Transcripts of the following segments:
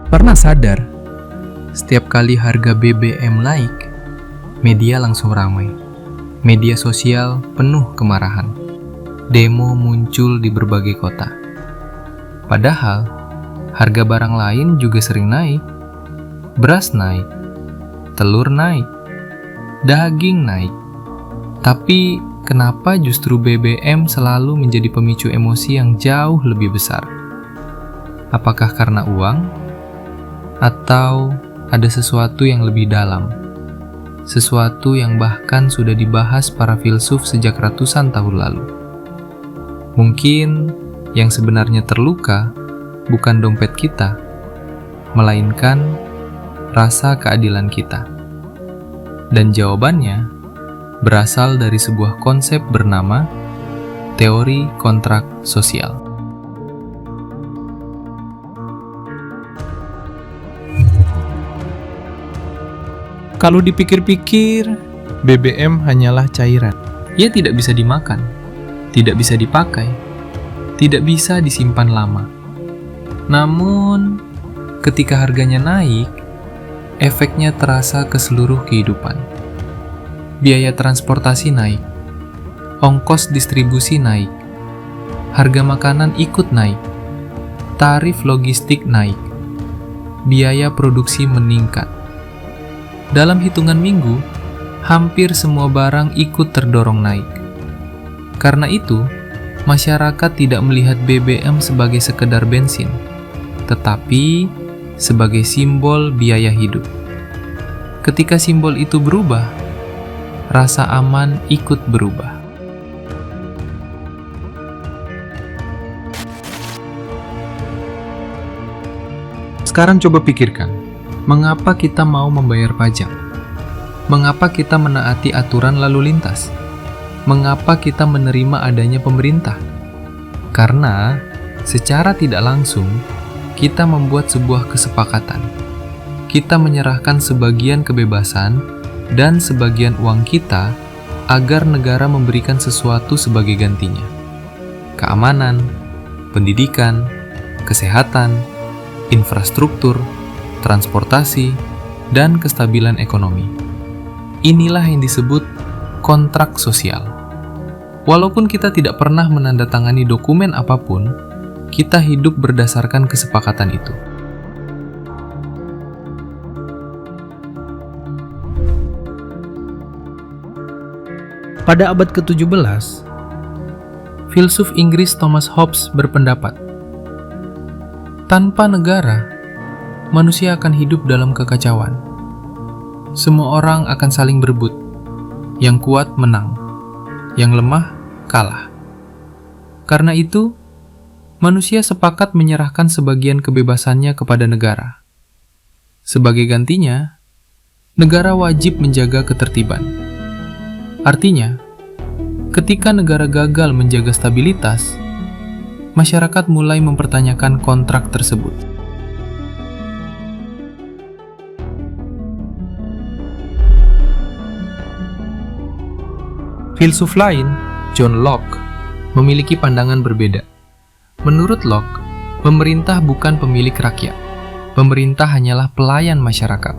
Pernah sadar, setiap kali harga BBM naik, media langsung ramai. Media sosial penuh kemarahan. Demo muncul di berbagai kota. Padahal, harga barang lain juga sering naik. Beras naik, telur naik, daging naik. Tapi, kenapa justru BBM selalu menjadi pemicu emosi yang jauh lebih besar? Apakah karena uang? Atau ada sesuatu yang lebih dalam? Sesuatu yang bahkan sudah dibahas para filsuf sejak ratusan tahun lalu. Mungkin yang sebenarnya terluka bukan dompet kita, melainkan rasa keadilan kita. Dan jawabannya berasal dari sebuah konsep bernama teori kontrak sosial. Kalau dipikir-pikir, BBM hanyalah cairan. Ia tidak bisa dimakan, tidak bisa dipakai, tidak bisa disimpan lama. Namun, ketika harganya naik, efeknya terasa ke seluruh kehidupan. Biaya transportasi naik, ongkos distribusi naik, harga makanan ikut naik, tarif logistik naik, biaya produksi meningkat. Dalam hitungan minggu, hampir semua barang ikut terdorong naik. Karena itu, masyarakat tidak melihat BBM sebagai sekedar bensin, tetapi sebagai simbol biaya hidup. Ketika simbol itu berubah, rasa aman ikut berubah. Sekarang coba pikirkan, mengapa kita mau membayar pajak? Mengapa kita menaati aturan lalu lintas? Mengapa kita menerima adanya pemerintah? Karena secara tidak langsung, kita membuat sebuah kesepakatan. Kita menyerahkan sebagian kebebasan dan sebagian uang kita agar negara memberikan sesuatu sebagai gantinya. Keamanan, pendidikan, kesehatan, infrastruktur, transportasi, dan kestabilan ekonomi. Inilah yang disebut kontrak sosial. Walaupun kita tidak pernah menandatangani dokumen apapun, kita hidup berdasarkan kesepakatan itu. Pada abad ke-17, filsuf Inggris Thomas Hobbes berpendapat, tanpa negara, manusia akan hidup dalam kekacauan. Semua orang akan saling berebut. Yang kuat menang, yang lemah kalah. Karena itu, manusia sepakat menyerahkan sebagian kebebasannya kepada negara. Sebagai gantinya, negara wajib menjaga ketertiban. Artinya, ketika negara gagal menjaga stabilitas, masyarakat mulai mempertanyakan kontrak tersebut. Filsuf lain, John Locke, memiliki pandangan berbeda. Menurut Locke, pemerintah bukan pemilik rakyat. Pemerintah hanyalah pelayan masyarakat.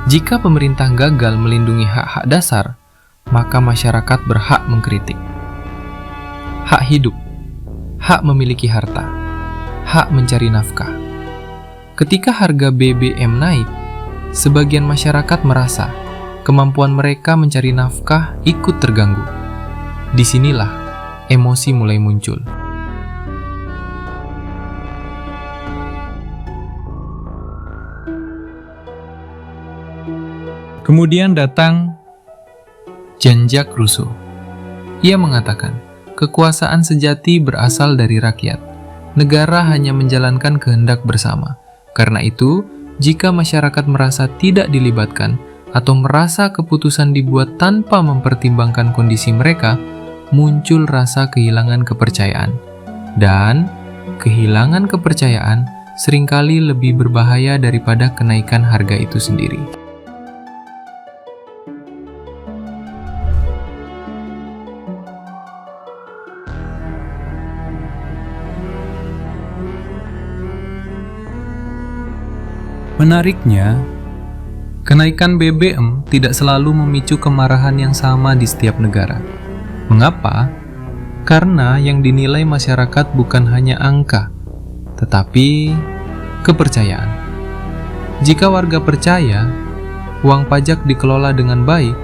Jika pemerintah gagal melindungi hak-hak dasar, maka masyarakat berhak mengkritik. Hak hidup, hak memiliki harta, hak mencari nafkah. Ketika harga BBM naik, sebagian masyarakat merasa kemampuan mereka mencari nafkah ikut terganggu. Disinilah emosi mulai muncul. Kemudian datang Jean-Jacques Rousseau. Ia mengatakan, kekuasaan sejati berasal dari rakyat. Negara hanya menjalankan kehendak bersama. Karena itu, jika masyarakat merasa tidak dilibatkan, atau merasa keputusan dibuat tanpa mempertimbangkan kondisi mereka, muncul rasa kehilangan kepercayaan. Dan kehilangan kepercayaan seringkali lebih berbahaya daripada kenaikan harga itu sendiri. Menariknya, kenaikan BBM tidak selalu memicu kemarahan yang sama di setiap negara. Mengapa? Karena yang dinilai masyarakat bukan hanya angka, tetapi kepercayaan. Jika warga percaya uang pajak dikelola dengan baik,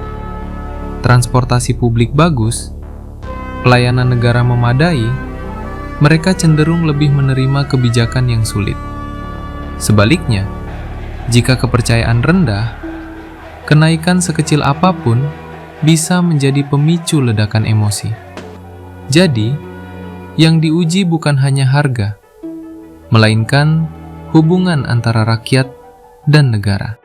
transportasi publik bagus, pelayanan negara memadai, mereka cenderung lebih menerima kebijakan yang sulit. Sebaliknya, jika kepercayaan rendah, kenaikan sekecil apapun bisa menjadi pemicu ledakan emosi. Jadi, yang diuji bukan hanya harga, melainkan hubungan antara rakyat dan negara.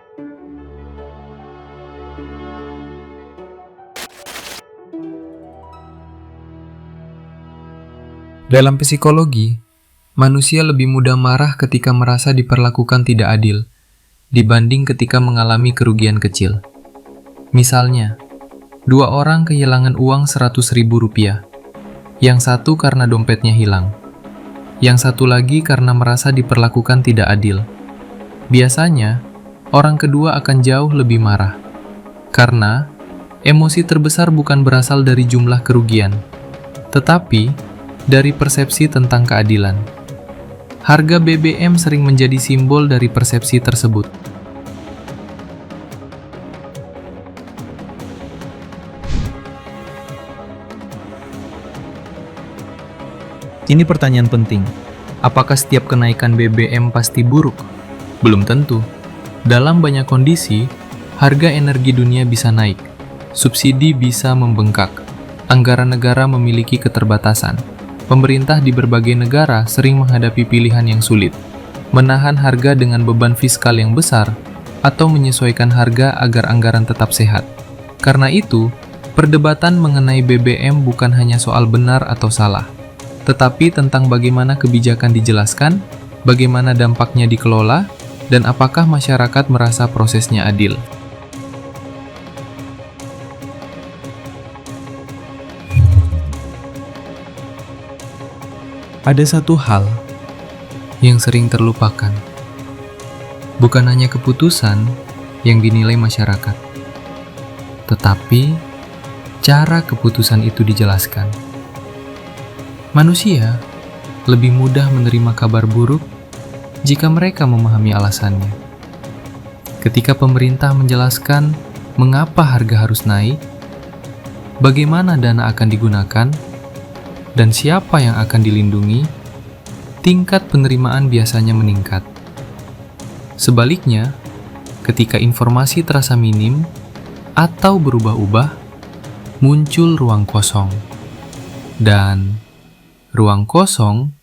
Dalam psikologi, manusia lebih mudah marah ketika merasa diperlakukan tidak adil dibanding ketika mengalami kerugian kecil. Misalnya, dua orang kehilangan uang Rp100.000. Yang satu karena dompetnya hilang. Yang satu lagi karena merasa diperlakukan tidak adil. Biasanya, orang kedua akan jauh lebih marah. Karena, emosi terbesar bukan berasal dari jumlah kerugian, tetapi dari persepsi tentang keadilan. Harga BBM sering menjadi simbol dari persepsi tersebut. Ini pertanyaan penting. Apakah setiap kenaikan BBM pasti buruk? Belum tentu. Dalam banyak kondisi, harga energi dunia bisa naik, subsidi bisa membengkak, anggaran negara memiliki keterbatasan. Pemerintah di berbagai negara sering menghadapi pilihan yang sulit, menahan harga dengan beban fiskal yang besar, atau menyesuaikan harga agar anggaran tetap sehat. Karena itu, perdebatan mengenai BBM bukan hanya soal benar atau salah, tetapi tentang bagaimana kebijakan dijelaskan, bagaimana dampaknya dikelola, dan apakah masyarakat merasa prosesnya adil. Ada satu hal yang sering terlupakan. Bukan hanya keputusan yang dinilai masyarakat, tetapi cara keputusan itu dijelaskan. Manusia lebih mudah menerima kabar buruk jika mereka memahami alasannya. Ketika pemerintah menjelaskan mengapa harga harus naik, bagaimana dana akan digunakan, dan siapa yang akan dilindungi, tingkat penerimaan biasanya meningkat. Sebaliknya, ketika informasi terasa minim atau berubah-ubah, muncul ruang kosong. Dan ruang kosong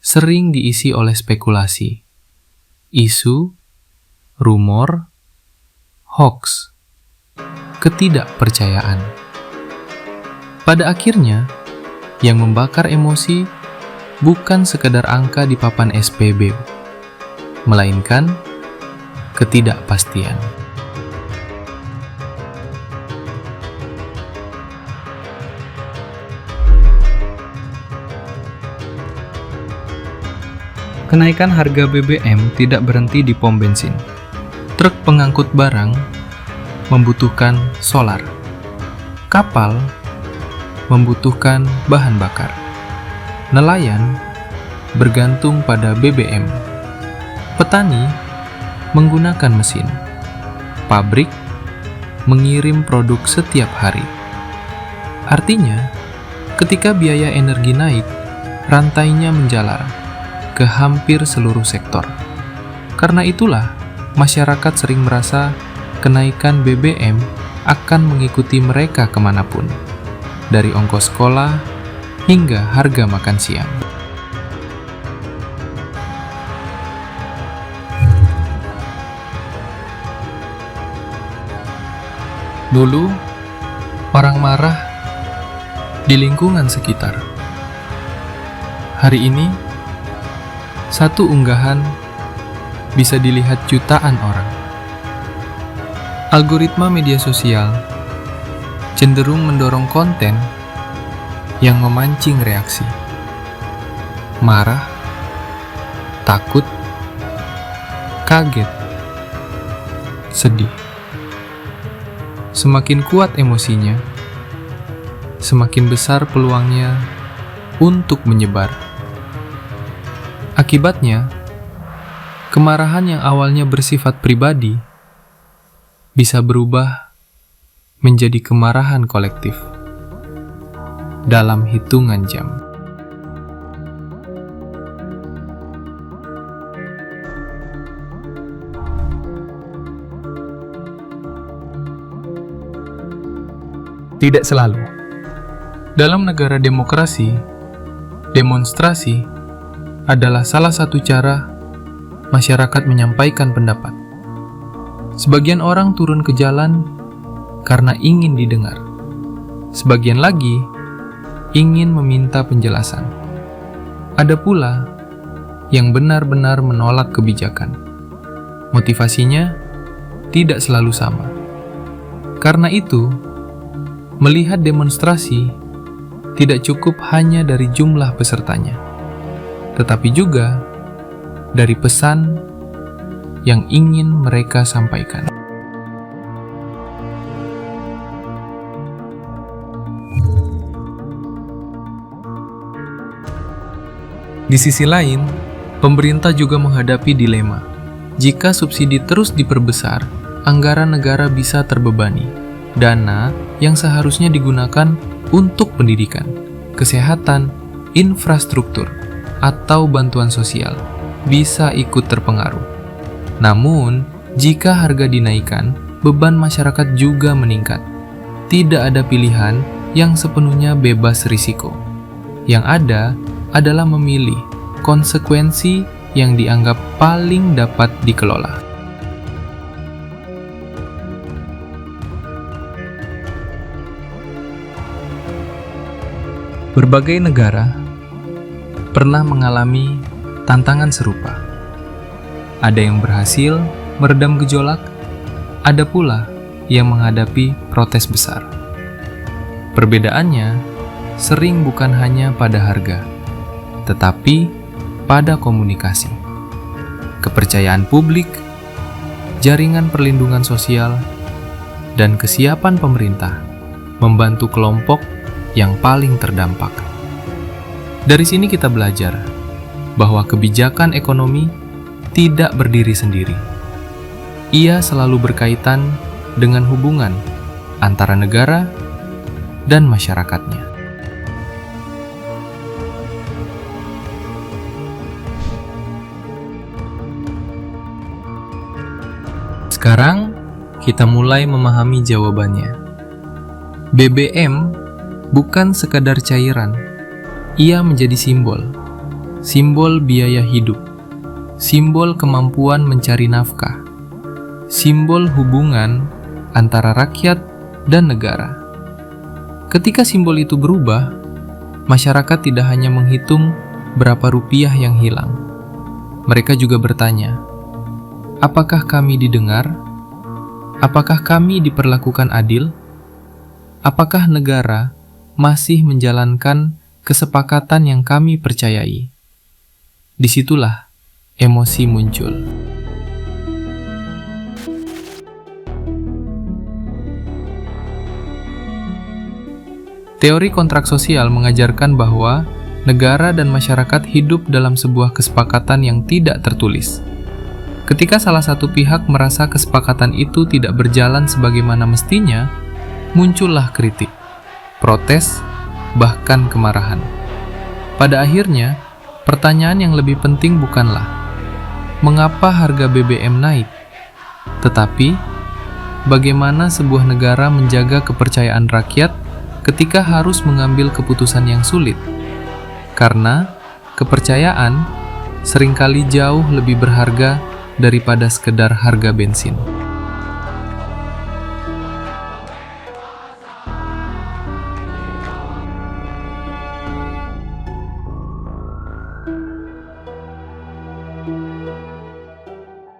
sering diisi oleh spekulasi, isu, rumor, hoax, ketidakpercayaan. Pada akhirnya, yang membakar emosi bukan sekedar angka di papan SPB, melainkan ketidakpastian. Kenaikan harga BBM tidak berhenti di pom bensin. Truk pengangkut barang membutuhkan solar. Kapal membutuhkan bahan bakar. Nelayan bergantung pada BBM. Petani menggunakan mesin. Pabrik mengirim produk setiap hari. Artinya, ketika biaya energi naik, rantainya menjalar ke hampir seluruh sektor. Karena itulah, masyarakat sering merasa kenaikan BBM akan mengikuti mereka kemanapun, dari ongkos sekolah hingga harga makan siang. Dulu, orang marah di lingkungan sekitar. Hari ini, satu unggahan bisa dilihat jutaan orang. Algoritma media sosial cenderung mendorong konten yang memancing reaksi. Marah, takut, kaget, sedih. Semakin kuat emosinya, semakin besar peluangnya untuk menyebar. Akibatnya, kemarahan yang awalnya bersifat pribadi bisa berubah menjadi kemarahan kolektif dalam hitungan jam. Tidak selalu. Dalam negara demokrasi, demonstrasi adalah salah satu cara masyarakat menyampaikan pendapat. Sebagian orang turun ke jalan karena ingin didengar. Sebagian lagi ingin meminta penjelasan. Ada pula yang benar-benar menolak kebijakan. Motivasinya tidak selalu sama. Karena itu, melihat demonstrasi tidak cukup hanya dari jumlah pesertanya, tetapi juga dari pesan yang ingin mereka sampaikan. Di sisi lain, pemerintah juga menghadapi dilema. Jika subsidi terus diperbesar, anggaran negara bisa terbebani. Dana yang seharusnya digunakan untuk pendidikan, kesehatan, infrastruktur, atau bantuan sosial bisa ikut terpengaruh. Namun, jika harga dinaikkan, beban masyarakat juga meningkat. Tidak ada pilihan yang sepenuhnya bebas risiko. Yang ada adalah memilih konsekuensi yang dianggap paling dapat dikelola. Berbagai negara pernah mengalami tantangan serupa. Ada yang berhasil meredam gejolak, ada pula yang menghadapi protes besar. Perbedaannya sering bukan hanya pada harga, tetapi pada komunikasi, kepercayaan publik, jaringan perlindungan sosial, dan kesiapan pemerintah membantu kelompok yang paling terdampak. Dari sini kita belajar bahwa kebijakan ekonomi tidak berdiri sendiri. Ia selalu berkaitan dengan hubungan antara negara dan masyarakatnya. Sekarang kita mulai memahami jawabannya. BBM bukan sekadar cairan, ia menjadi simbol biaya hidup, simbol kemampuan mencari nafkah, simbol hubungan antara rakyat dan negara. Ketika simbol itu berubah, masyarakat tidak hanya menghitung berapa rupiah yang hilang. Mereka juga bertanya, apakah kami didengar? Apakah kami diperlakukan adil? Apakah negara masih menjalankan kesepakatan yang kami percayai? Disitulah emosi muncul. Teori kontrak sosial mengajarkan bahwa negara dan masyarakat hidup dalam sebuah kesepakatan yang tidak tertulis. Ketika salah satu pihak merasa kesepakatan itu tidak berjalan sebagaimana mestinya, muncullah kritik, protes, bahkan kemarahan. Pada akhirnya, pertanyaan yang lebih penting bukanlah mengapa harga BBM naik, tetapi bagaimana sebuah negara menjaga kepercayaan rakyat ketika harus mengambil keputusan yang sulit. Karena kepercayaan seringkali jauh lebih berharga daripada sekedar harga bensin.